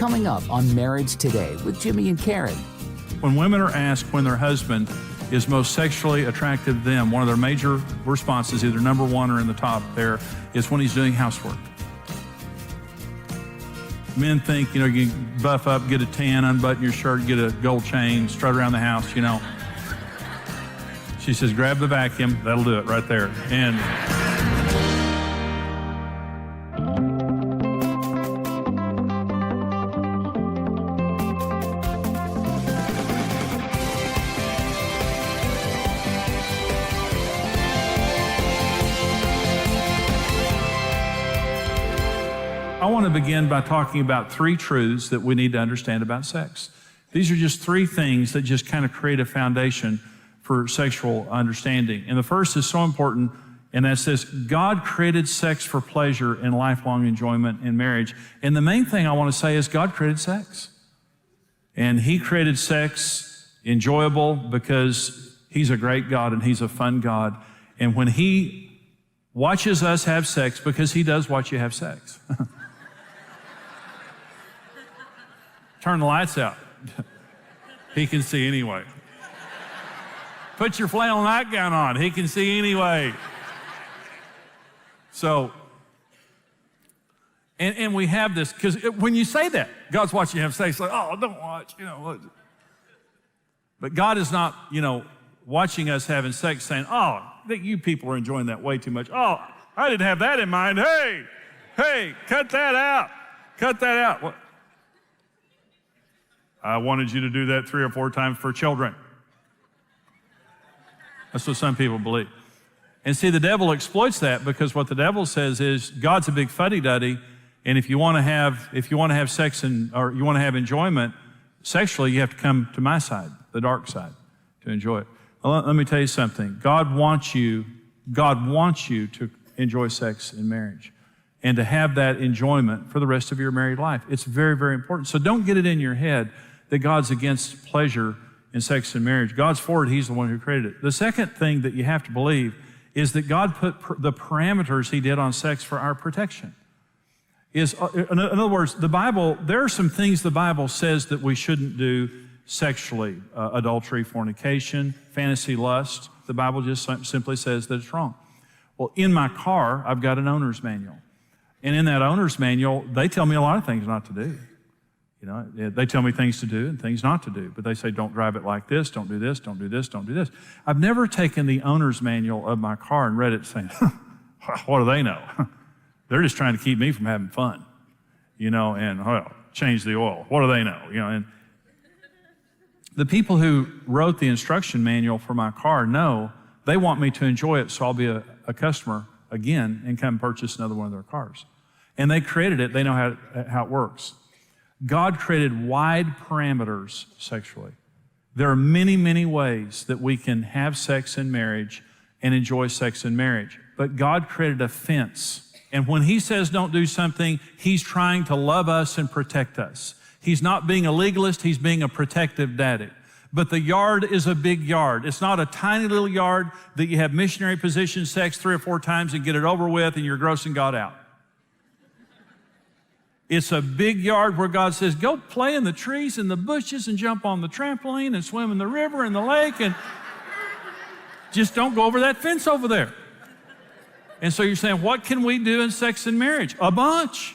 coming up on Marriage Today with Jimmy and Karen. When women are asked when their husband is most sexually attracted to them, one of their major responses, either number one or in the top there, is when he's doing housework. Men think, you can buff up, get a tan, unbutton your shirt, get a gold chain, strut around the house, She says, grab the vacuum, that'll do it right there. And I want to begin by talking about 3 truths that we need to understand about sex. These are just 3 things that just kind of create a foundation for sexual understanding. And the first is so important, and that's this: God created sex for pleasure and lifelong enjoyment in marriage. And the main thing I want to say is God created sex. And He created sex enjoyable because He's a great God and He's a fun God. And when He watches us have sex, because He does watch you have sex. Turn the lights out. He can see anyway. Put your flannel nightgown on. He can see anyway. So, and we have this, because when you say that, God's watching you have sex, like, oh, don't watch, But God is not, watching us having sex saying, oh, you people are enjoying that way too much. Oh, I didn't have that in mind. Hey, cut that out. Cut that out. What? I wanted you to do that 3 or 4 times for children. That's what some people believe. And see, the devil exploits that, because what the devil says is God's a big fuddy-duddy, and if you want to have sex or you want to have enjoyment sexually, you have to come to my side, the dark side, to enjoy it. Well, let me tell you something. God wants you to enjoy sex in marriage and to have that enjoyment for the rest of your married life. It's very, very important. So don't get it in your head that God's against pleasure in sex and marriage. God's for it. He's the one who created it. The second thing that you have to believe is that God put the parameters He did on sex for our protection. In other words, the Bible, there are some things the Bible says that we shouldn't do sexually. Adultery, fornication, fantasy lust. The Bible just simply says that it's wrong. Well, in my car, I've got an owner's manual. And in that owner's manual, they tell me a lot of things not to do. They tell me things to do and things not to do, but they say, don't drive it like this, don't do this, don't do this, don't do this. I've never taken the owner's manual of my car and read it saying, what do they know? They're just trying to keep me from having fun, and change the oil. What do they know? And the people who wrote the instruction manual for my car know they want me to enjoy it, so I'll be a customer again and come purchase another one of their cars. And they created it. They know how it works. God created wide parameters sexually. There are many, many ways that we can have sex in marriage and enjoy sex in marriage. But God created a fence. And when He says don't do something, He's trying to love us and protect us. He's not being a legalist, He's being a protective daddy. But the yard is a big yard. It's not a tiny little yard that you have missionary position sex 3 or 4 times and get it over with and you're grossing God out. It's a big yard where God says, go play in the trees and the bushes and jump on the trampoline and swim in the river and the lake, and just don't go over that fence over there. And so you're saying, what can we do in sex and marriage? A bunch.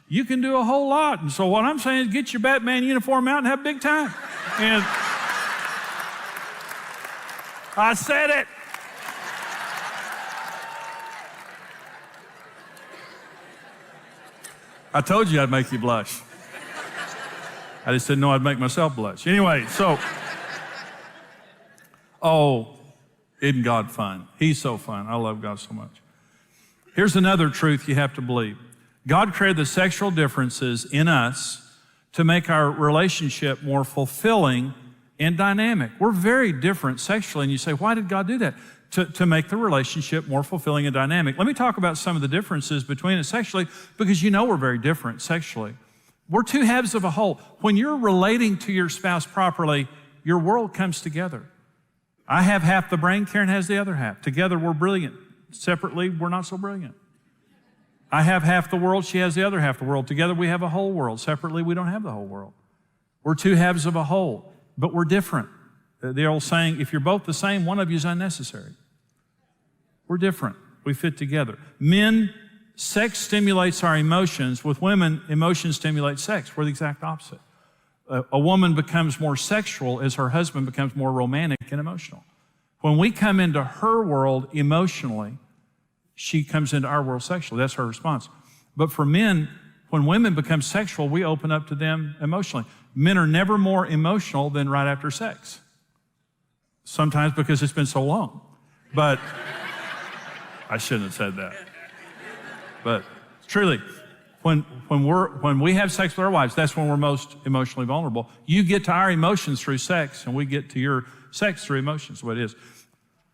You can do a whole lot. And so what I'm saying is get your Batman uniform out and have a big time. And I said it. I told you I'd make you blush. I just didn't know I'd make myself blush. Anyway, so, isn't God fun? He's so fun. I love God so much. Here's another truth you have to believe. God created the sexual differences in us to make our relationship more fulfilling and dynamic. We're very different sexually, and you say, why did God do that? To make the relationship more fulfilling and dynamic. Let me talk about some of the differences between us sexually, because we're very different sexually. We're 2 halves of a whole. When you're relating to your spouse properly, your world comes together. I have half the brain, Karen has the other half. Together we're brilliant. Separately, we're not so brilliant. I have half the world, she has the other half of the world. Together we have a whole world. Separately, we don't have the whole world. We're two halves of a whole, but we're different. The old saying, if you're both the same, one of you is unnecessary. We're different. We fit together. Men, sex stimulates our emotions. With women, emotions stimulate sex. We're the exact opposite. A woman becomes more sexual as her husband becomes more romantic and emotional. When we come into her world emotionally, she comes into our world sexually. That's her response. But for men, when women become sexual, we open up to them emotionally. Men are never more emotional than right after sex. Sometimes because it's been so long. But I shouldn't have said that. But truly, when we have sex with our wives, that's when we're most emotionally vulnerable. You get to our emotions through sex, and we get to your sex through emotions. What it is.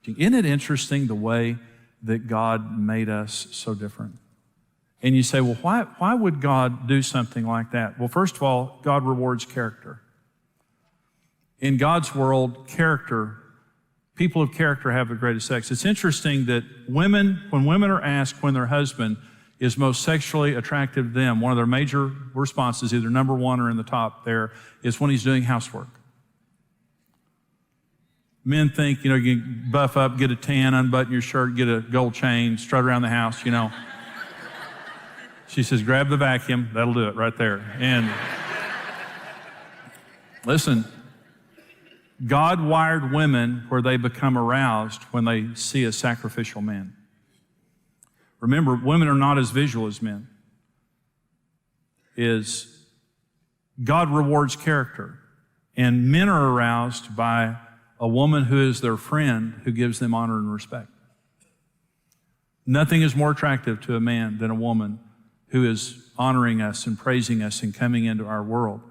Isn't it interesting the way that God made us so different? And you say, well, why would God do something like that? Well, first of all, God rewards character. In God's world, people of character have the greatest sex. It's interesting that when women are asked when their husband is most sexually attractive to them, one of their major responses, either number one or in the top there, is when he's doing housework. Men think, you can buff up, get a tan, unbutton your shirt, get a gold chain, strut around the house, She says, grab the vacuum, that'll do it right there. And listen, God wired women where they become aroused when they see a sacrificial man. Remember, women are not as visual as men. God rewards character, and men are aroused by a woman who is their friend who gives them honor and respect. Nothing is more attractive to a man than a woman who is honoring us and praising us and coming into our world.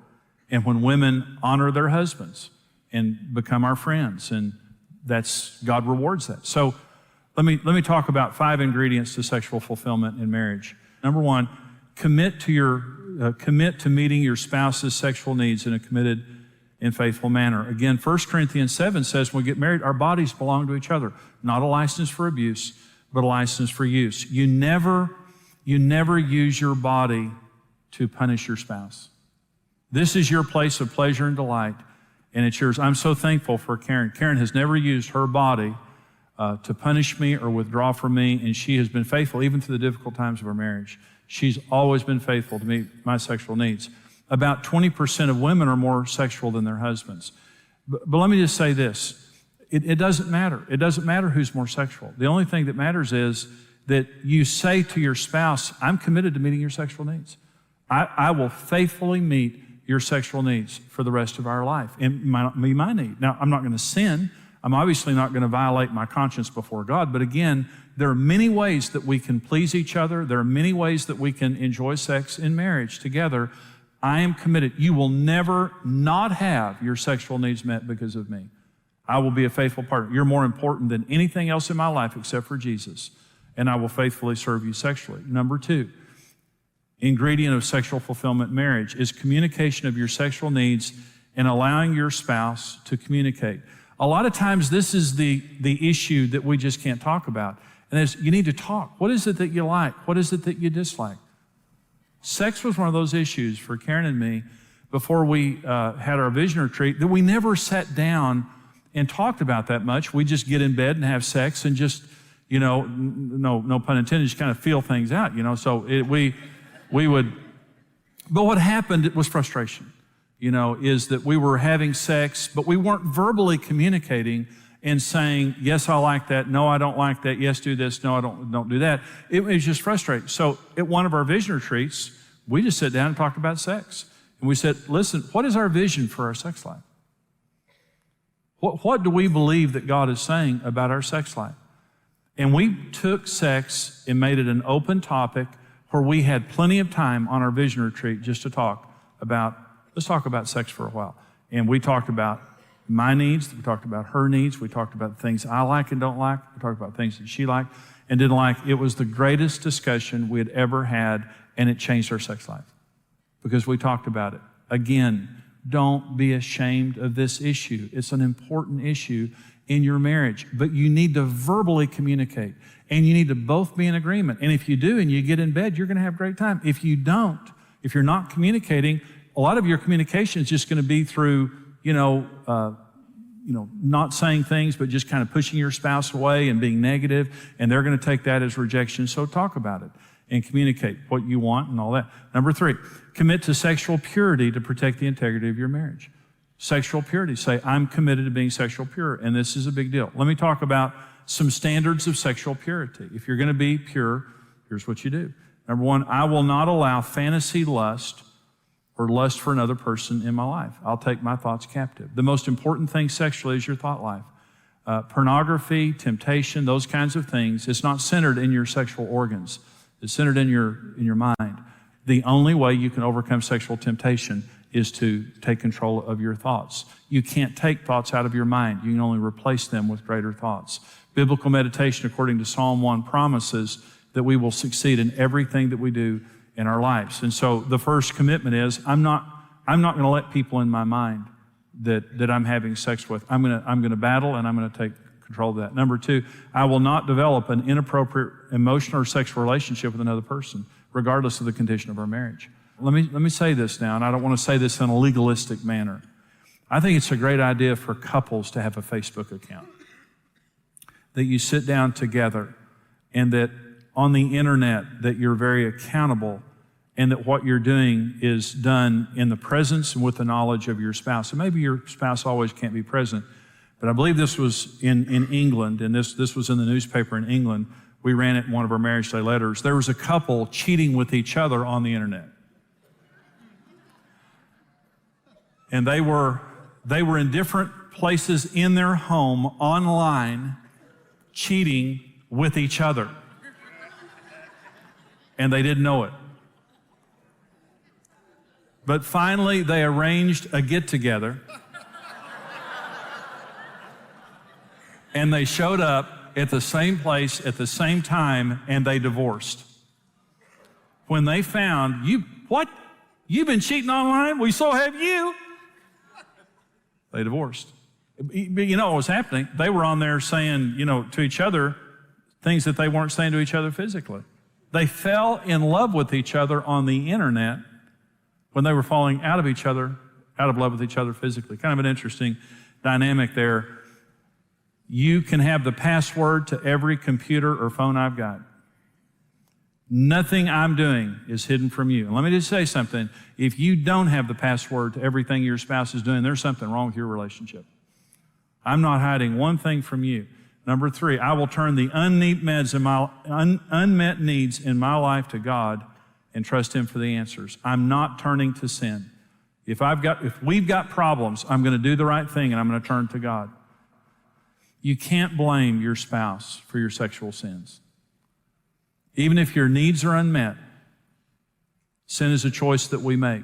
And when women honor their husbands and become our friends, and God rewards that. So let me talk about 5 ingredients to sexual fulfillment in marriage. Number 1, commit to meeting your spouse's sexual needs in a committed and faithful manner. Again, 1 Corinthians 7 says when we get married, our bodies belong to each other. Not a license for abuse, but a license for use. You never use your body to punish your spouse. This is your place of pleasure and delight, and it's yours. I'm so thankful for Karen. Karen has never used her body to punish me or withdraw from me, and she has been faithful even through the difficult times of our marriage. She's always been faithful to meet my sexual needs. About 20% of women are more sexual than their husbands. But let me just say this. It doesn't matter. It doesn't matter who's more sexual. The only thing that matters is that you say to your spouse, I'm committed to meeting your sexual needs. I will faithfully meet your sexual needs for the rest of our life. And my need. Now, I'm not going to sin. I'm obviously not going to violate my conscience before God. But again, there are many ways that we can please each other. There are many ways that we can enjoy sex in marriage together. I am committed. You will never not have your sexual needs met because of me. I will be a faithful partner. You're more important than anything else in my life except for Jesus, and I will faithfully serve you sexually. Number 2, ingredient of sexual fulfillment marriage is communication of your sexual needs and allowing your spouse to communicate. A lot of times this is the issue that we just can't talk about, and is you need to talk. What is it that you like? What is it that you dislike? Sex was one of those issues for Karen and me before we had our vision retreat that we never sat down and talked about that much. We just get in bed and have sex and just, no pun intended, just kind of feel things out, So we would, but what happened was frustration, is that we were having sex, but we weren't verbally communicating and saying, yes, I like that. No, I don't like that. Yes, do this. No, I don't do that. It was just frustrating. So at one of our vision retreats, we just sat down and talked about sex. And we said, listen, what is our vision for our sex life? What do we believe that God is saying about our sex life? And we took sex and made it an open topic where we had plenty of time on our vision retreat just to let's talk about sex for a while. And we talked about my needs, we talked about her needs, we talked about things I like and don't like, we talked about things that she liked and didn't like. It was the greatest discussion we had ever had, and it changed our sex life because we talked about it. Again, don't be ashamed of this issue. It's an important issue, in your marriage, but you need to verbally communicate, and you need to both be in agreement. And if you do and you get in bed, you're going to have a great time. If you don't, if you're not communicating, a lot of your communication is just going to be through, not saying things, but just kind of pushing your spouse away and being negative, and they're going to take that as rejection. So talk about it and communicate what you want and all that. Number 3, commit to sexual purity to protect the integrity of your marriage. Sexual purity. Say, I'm committed to being sexual pure, and this is a big deal. Let me talk about some standards of sexual purity. If you're going to be pure, here's what you do. Number 1, I will not allow fantasy lust or lust for another person in my life. I'll take my thoughts captive. The most important thing sexually is your thought life. Pornography, temptation, those kinds of things, it's not centered in your sexual organs. It's centered in your mind. The only way you can overcome sexual temptation is to take control of your thoughts. You can't take thoughts out of your mind. You can only replace them with greater thoughts. Biblical meditation, according to Psalm 1, promises that we will succeed in everything that we do in our lives. And so the first commitment is, I'm not going to let people in my mind that I'm having sex with. I'm going to battle, and I'm going to take control of that. Number 2, I will not develop an inappropriate emotional or sexual relationship with another person, regardless of the condition of our marriage. Let me say this now, and I don't want to say this in a legalistic manner. I think it's a great idea for couples to have a Facebook account, that you sit down together, and that on the internet that you're very accountable, and that what you're doing is done in the presence and with the knowledge of your spouse. And maybe your spouse always can't be present, but I believe this was in England, and this was in the newspaper in England. We ran it in one of our Marriage Day letters. There was a couple cheating with each other on the internet. And they were in different places in their home online cheating with each other. And they didn't know it. But finally, they arranged a get-together. And they showed up at the same place at the same time, and they divorced. When they found, You've been cheating online? We so have you. They divorced. But you know what was happening? They were on there saying, to each other, things that they weren't saying to each other physically. They fell in love with each other on the internet when they were falling out of love with each other physically. Kind of an interesting dynamic there. You can have the password to every computer or phone I've got. Nothing I'm doing is hidden from you. And let me just say something. If you don't have the password to everything your spouse is doing, there's something wrong with your relationship. I'm not hiding one thing from you. Number 3, I will turn the unmet needs in my life to God and trust Him for the answers. I'm not turning to sin. If we've got problems, I'm going to do the right thing, and I'm going to turn to God. You can't blame your spouse for your sexual sins. Even if your needs are unmet, sin is a choice that we make.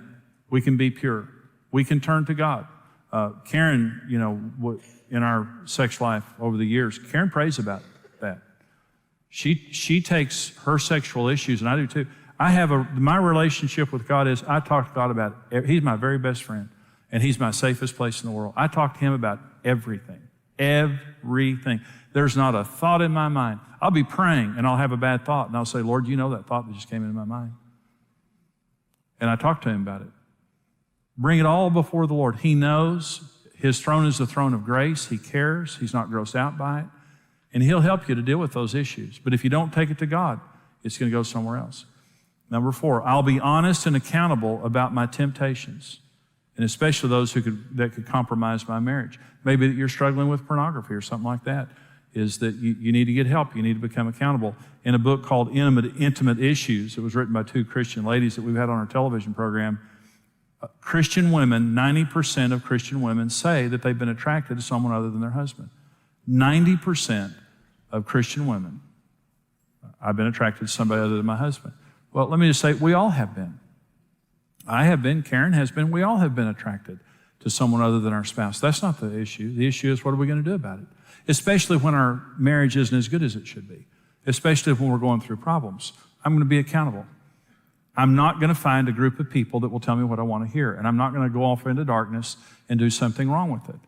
We can be pure. We can turn to God. Karen, in our sex life over the years, Karen prays about that. She takes her sexual issues, and I do too. My relationship with God is I talk to God about it. He's my very best friend, and He's my safest place in the world. I talk to Him about everything. Everything. There's not a thought in my mind. I'll be praying and I'll have a bad thought and I'll say, Lord, you know that thought that just came into my mind. And I talk to Him about it. Bring it all before the Lord. He knows. His throne is the throne of grace. He cares. He's not grossed out by it. And He'll help you to deal with those issues. But if you don't take it to God, it's going to go somewhere else. Number 4, I'll be honest and accountable about my temptations, and especially those that could compromise my marriage. Maybe that you're struggling with pornography or something like that, is that you need to get help. You need to become accountable. In a book called Intimate Issues, it was written by 2 Christian ladies that we've had on our television program, Christian women, 90% of Christian women say that they've been attracted to someone other than their husband. 90% of Christian women, I've been attracted to somebody other than my husband. Well, let me just say, we all have been. I have been, Karen has been, we all have been attracted to someone other than our spouse. That's not the issue. The issue is, what are we going to do about it? Especially when our marriage isn't as good as it should be. Especially when we're going through problems. I'm going to be accountable. I'm not going to find a group of people that will tell me what I want to hear. And I'm not going to go off into darkness and do something wrong with it.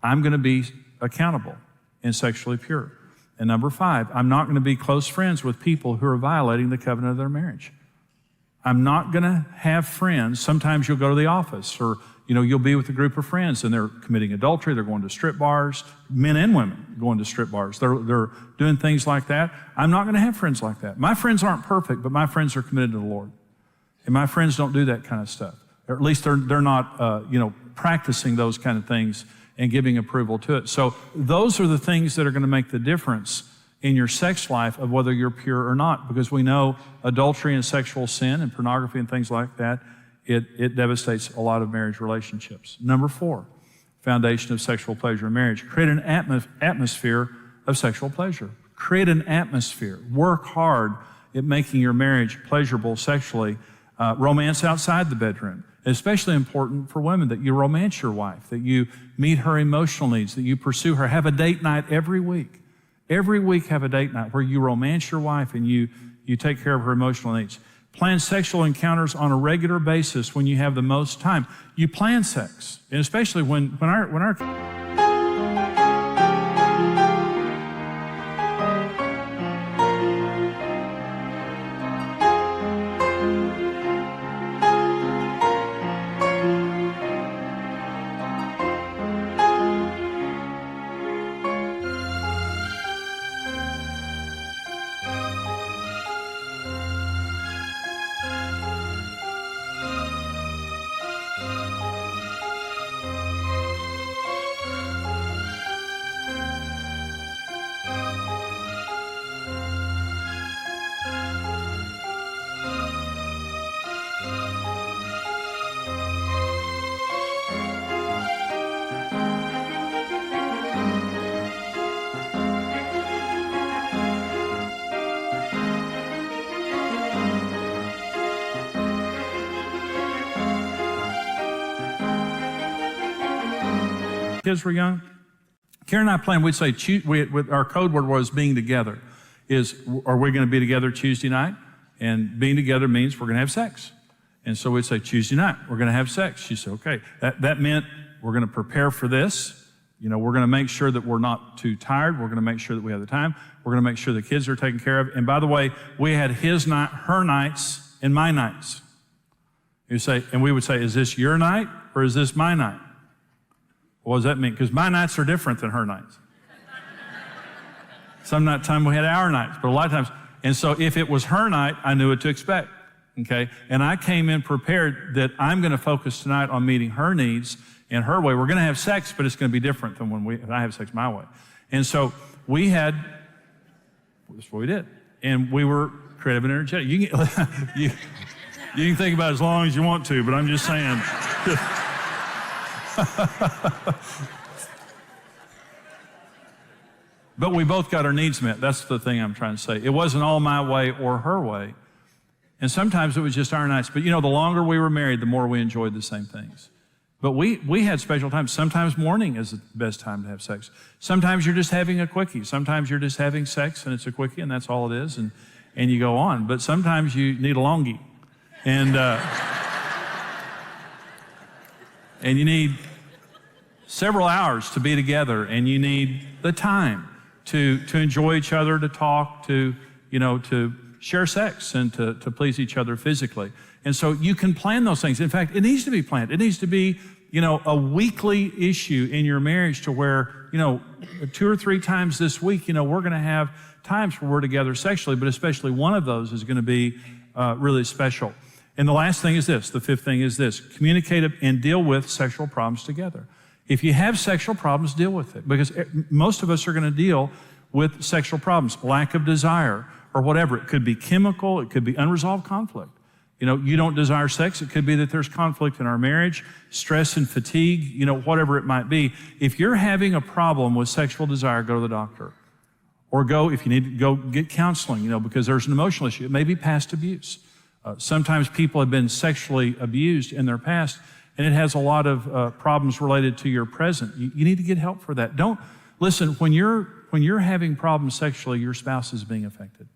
I'm going to be accountable. and sexually pure. And number 5, I'm not going to be close friends with people who are violating the covenant of their marriage. I'm not going to have friends. Sometimes you'll go to the office, or you'll be with a group of friends and they're committing adultery, they're going to strip bars, men and women going to strip bars. They're doing things like that. I'm not going to have friends like that. My friends aren't perfect, but my friends are committed to the Lord. And my friends don't do that kind of stuff. Or at least they're not practicing those kind of things and giving approval to it. So those are the things that are going to make the difference in your sex life of whether you're pure or not, because we know adultery and sexual sin and pornography and things like that, it devastates a lot of marriage relationships. Number 4, foundation of sexual pleasure in marriage. Create an atmosphere of sexual pleasure. Create an atmosphere. Work hard at making your marriage pleasurable sexually. Romance outside the bedroom. Especially important for women, that you romance your wife, that you meet her emotional needs, that you pursue her. Have a date night every week. Every week have a date night where you romance your wife and you take care of her emotional needs. Plan sexual encounters on a regular basis when you have the most time. You plan sex, and especially when our kids were young, Karen and I planned, we'd say, our code word was being together. Are we going to be together Tuesday night? And being together means we're going to have sex. And so we'd say, Tuesday night, we're going to have sex. She said, okay. That meant we're going to prepare for this. We're going to make sure that we're not too tired. We're going to make sure that we have the time. We're going to make sure the kids are taken care of. And by the way, we had his night, her nights, and my nights. And we would say, is this your night or is this my night? What does that mean? Because my nights are different than her nights. Some time we had our nights, but a lot of times. And so if it was her night, I knew what to expect, okay? And I came in prepared that I'm going to focus tonight on meeting her needs in her way. We're going to have sex, but it's going to be different than when I have sex my way. And so that's what we did. And we were creative and energetic. You can think about it as long as you want to, but I'm just saying. But we both got our needs met. That's the thing I'm trying to say. It wasn't all my way or her way. And sometimes it was just our nights. But the longer we were married, the more we enjoyed the same things. But we had special times. Sometimes morning is the best time to have sex. Sometimes you're just having a quickie. Sometimes you're just having sex and it's a quickie and that's all it is. And you go on. But sometimes you need a longie. And and you need several hours to be together, and you need the time to enjoy each other, to talk, to share sex, and to please each other physically. And so you can plan those things. In fact, it needs to be planned. It needs to be, a weekly issue in your marriage to where, 2 or 3 times this week, we're going to have times where we're together sexually, but especially one of those is going to be really special. And the last thing is this, the 5th thing is this, communicate and deal with sexual problems together. If you have sexual problems, deal with it, because most of us are going to deal with sexual problems, lack of desire or whatever. It could be chemical, it could be unresolved conflict. You don't desire sex. It could be that there's conflict in our marriage, stress and fatigue, whatever it might be. If you're having a problem with sexual desire, go to the doctor. Or if you need to go get counseling, because there's an emotional issue. It may be past abuse. Sometimes people have been sexually abused in their past, and it has a lot of problems related to your present. You need to get help for that. Listen, when you're having problems sexually, your spouse is being affected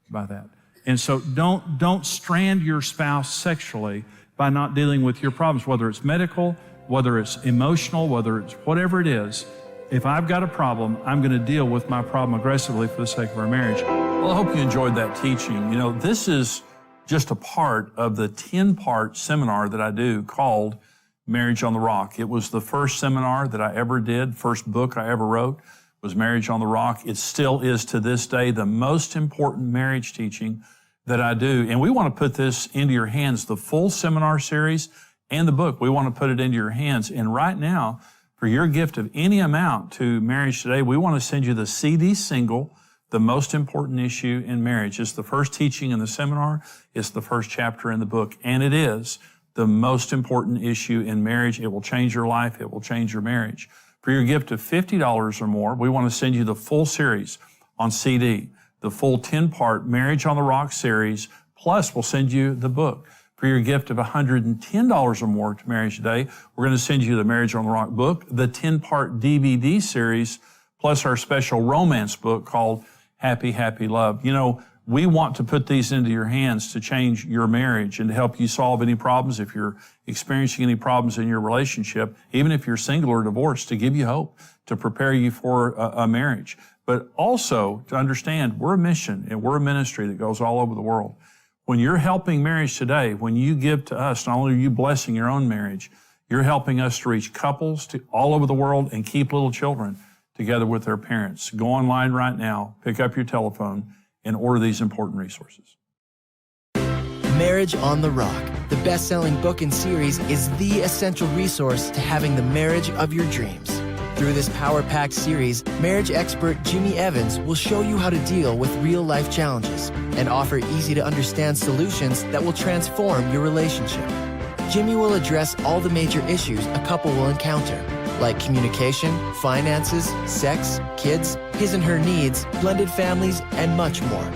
by that. And so don't strand your spouse sexually by not dealing with your problems, whether it's medical, whether it's emotional, whether it's whatever it is. If I've got a problem, I'm going to deal with my problem aggressively for the sake of our marriage. Well, I hope you enjoyed that teaching. You know, this is just a part of the 10-part seminar that I do called Marriage on the Rock. It was the first seminar that I ever did, first book I ever wrote was Marriage on the Rock. It still is to this day the most important marriage teaching that I do. And we want to put this into your hands, the full seminar series and the book. We want to put it into your hands. And right now, for your gift of any amount to Marriage Today, we want to send you the CD single, The Most Important Issue in Marriage. It's the first teaching in the seminar. It's the first chapter in the book. And it is the most important issue in marriage. It will change your life. It will change your marriage. For your gift of $50 or more, we want to send you the full series on CD, the full 10-part Marriage on the Rock series, plus we'll send you the book. For your gift of $110 or more to Marriage Today, we're going to send you the Marriage on the Rock book, the 10-part DVD series, plus our special romance book called Happy, Happy Love. You know, we want to put these into your hands to change your marriage and to help you solve any problems if you're experiencing any problems in your relationship, even if you're single or divorced, to give you hope, to prepare you for a marriage. But also to understand we're a mission and we're a ministry that goes all over the world. When you're helping Marriage Today, when you give to us, not only are you blessing your own marriage, you're helping us to reach couples all over the world and keep little children together with their parents. Go online right now, pick up your telephone, and order these important resources. Marriage on the Rock, the best-selling book and series, is the essential resource to having the marriage of your dreams. Through this power-packed series, marriage expert Jimmy Evans will show you how to deal with real-life challenges and offer easy-to-understand solutions that will transform your relationship. Jimmy will address all the major issues a couple will encounter, like communication, finances, sex, kids, his and her needs, blended families, and much more.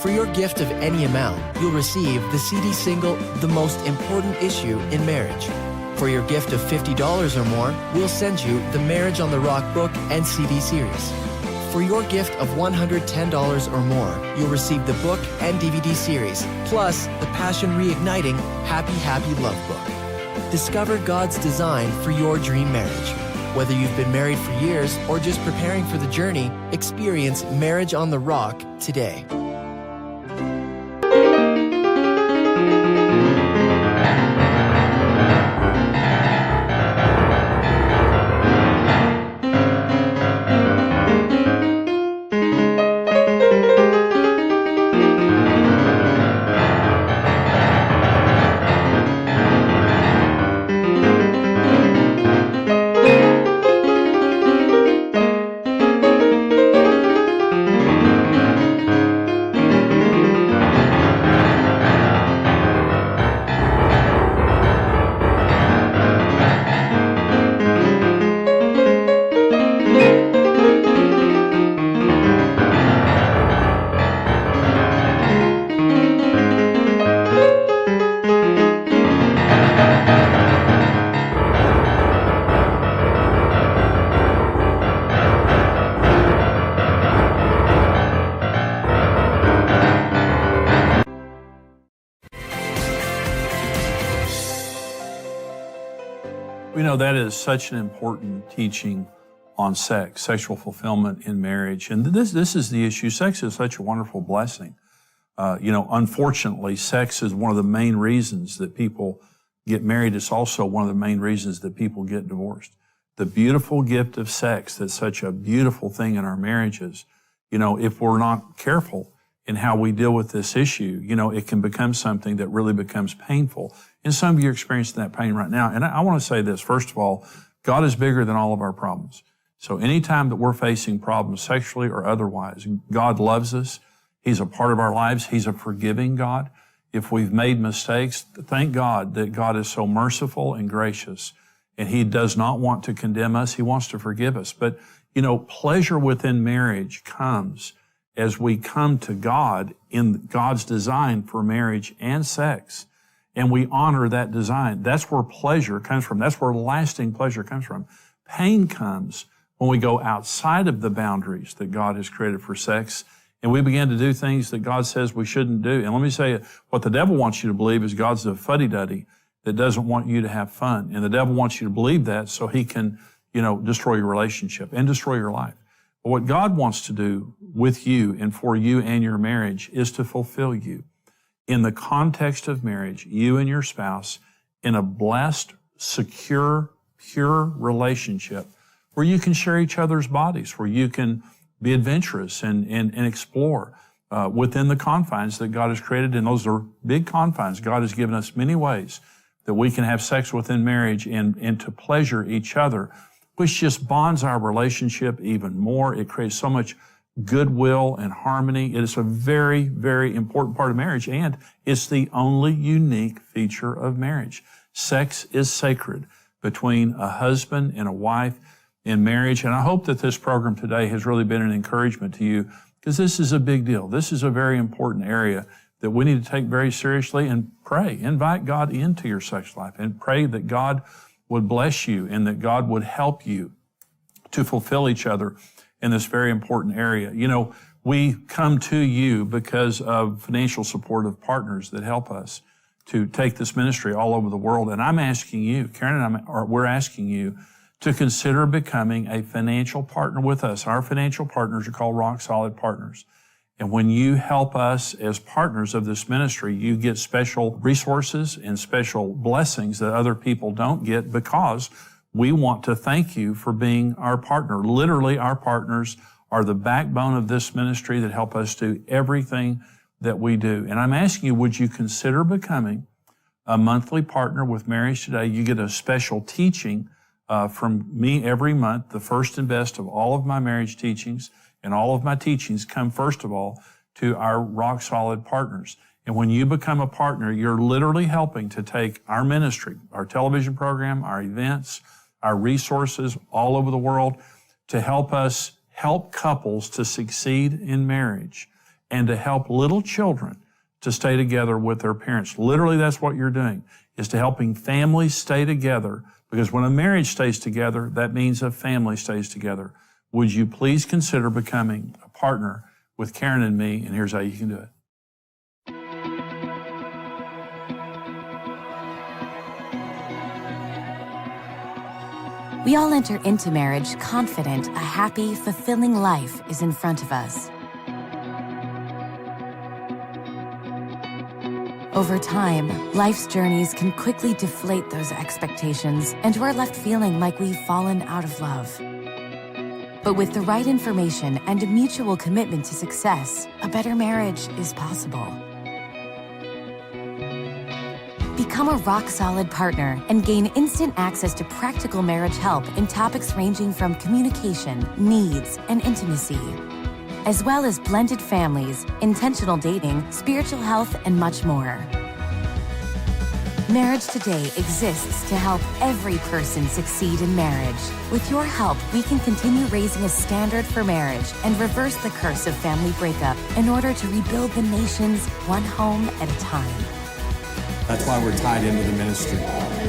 For your gift of any amount, you'll receive the CD single, The Most Important Issue in Marriage. For your gift of $50 or more, we'll send you the Marriage on the Rock book and CD series. For your gift of $110 or more, you'll receive the book and DVD series, plus the Passion Reigniting Happy, Happy Love book. Discover God's design for your dream marriage. Whether you've been married for years or just preparing for the journey, experience Marriage on the Rock today. You know, that is such an important teaching on sex, sexual fulfillment in marriage. And this is the issue. Sex is such a wonderful blessing. Unfortunately, sex is one of the main reasons that people get married. It's also one of the main reasons that people get divorced. The beautiful gift of sex, that's such a beautiful thing in our marriages. You know, if we're not careful in how we deal with this issue, you know, it can become something that really becomes painful. And some of you are experiencing that pain right now. And I want to say this, first of all, God is bigger than all of our problems. So anytime that we're facing problems sexually or otherwise, God loves us. He's a part of our lives. He's a forgiving God. If we've made mistakes, thank God that God is so merciful and gracious, and He does not want to condemn us. He wants to forgive us. But, you know, pleasure within marriage comes as we come to God in God's design for marriage and sex, and we honor that design. That's where pleasure comes from. That's where lasting pleasure comes from. Pain comes when we go outside of the boundaries that God has created for sex, and we begin to do things that God says we shouldn't do. And let me say, what the devil wants you to believe is God's a fuddy-duddy that doesn't want you to have fun. And the devil wants you to believe that so he can destroy your relationship and destroy your life. But what God wants to do with you and for you and your marriage is to fulfill you. In the context of marriage, you and your spouse in a blessed, secure, pure relationship where you can share each other's bodies, where you can be adventurous and explore within the confines that God has created. And those are big confines. God has given us many ways that we can have sex within marriage and to pleasure each other, which just bonds our relationship even more. It creates so much goodwill and harmony. It is a very, very important part of marriage, and it's the only unique feature of marriage. Sex is sacred between a husband and a wife in marriage, and I hope that this program today has really been an encouragement to you, because this is a big deal. This is a very important area that we need to take very seriously and pray. Invite God into your sex life and pray that God would bless you and that God would help you to fulfill each other in this very important area. We come to you because of financial support of partners that help us to take this ministry all over the world. And I'm asking you, Karen and we're asking you to consider becoming a financial partner with us. Our financial partners are called Rock Solid Partners. And when you help us as partners of this ministry, you get special resources and special blessings that other people don't get, because we want to thank you for being our partner. Literally, our partners are the backbone of this ministry that help us do everything that we do. And I'm asking you, would you consider becoming a monthly partner with Marriage Today? You get a special teaching from me every month, the first and best of all of my marriage teachings. And all of my teachings come, first of all, to our Rock Solid Partners. And when you become a partner, you're literally helping to take our ministry, our television program, our events, our resources all over the world, to help us help couples to succeed in marriage and to help little children to stay together with their parents. Literally, that's what you're doing, is to helping families stay together, because when a marriage stays together, that means a family stays together. Would you please consider becoming a partner with Karen and me? And here's how you can do it. We all enter into marriage confident a happy, fulfilling life is in front of us. Over time, life's journeys can quickly deflate those expectations, and we're left feeling like we've fallen out of love. But with the right information and a mutual commitment to success, a better marriage is possible. Become a rock-solid partner and gain instant access to practical marriage help in topics ranging from communication, needs, and intimacy, as well as blended families, intentional dating, spiritual health, and much more. Marriage Today exists to help every person succeed in marriage. With your help, we can continue raising a standard for marriage and reverse the curse of family breakup in order to rebuild the nations one home at a time. That's why we're tied into the ministry.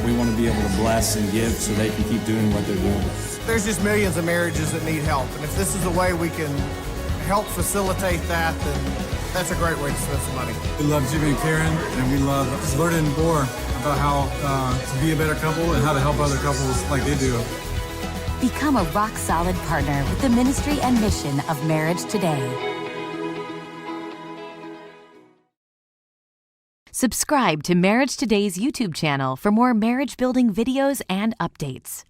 We want to be able to bless and give so they can keep doing what they're doing. There's just millions of marriages that need help, and if this is a way we can help facilitate that, then that's a great way to spend some money. We love Jimmy and Karen, and we love just learning more about how to be a better couple and how to help other couples like they do. Become a rock-solid partner with the ministry and mission of Marriage Today. Subscribe to Marriage Today's YouTube channel for more marriage-building videos and updates.